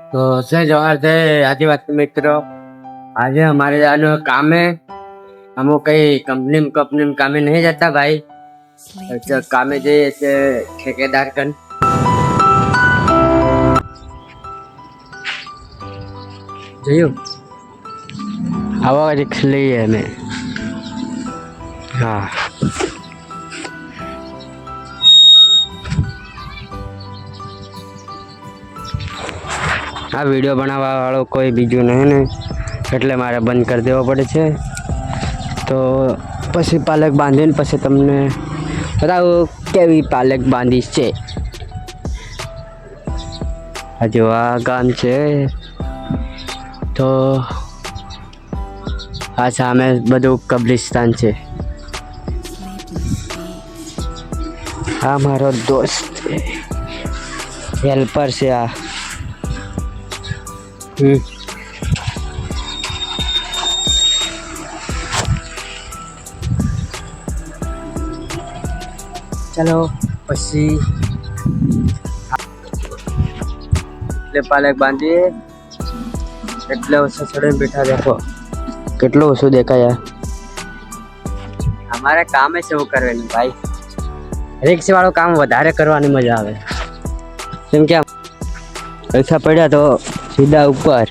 तो जय जवाहर जय आदिवासी मित्रों। आज हमारे जानो काम है। हम कई कंपनी में कामे नहीं जाता भाई। अच्छा कामे जे ऐसे ठेकेदार कन जयो आवा रिक्स लिए मैं। हाँ આ વિડીયો બનાવવા વાળો કોઈ બીજું નહીં ને એટલે મારે બંધ કરી દેવો પડે છે। તો પછી પાલક બાંધીને પછી તમને બતાવું કેવી પાલક બાંધી છે। આ જો આ ગામ છે તો આ સામે બધું કબ્રિસ્તાન છે। આ મારો દોસ્ત હેલ્પર છે। આ चलो પછી એટલે પાલક બાંધીએ એટલે ઓછો છોડીને બેઠા देखो કેટલો ઓછો દેખાય। અમારે કામ છે એવું કરવાનું ભાઈ। રિક્સ વાળો કામ વધારે કરવાની મજા આવે। કેમ કે પૈસા પડ્યા તો સીધા ઉપર।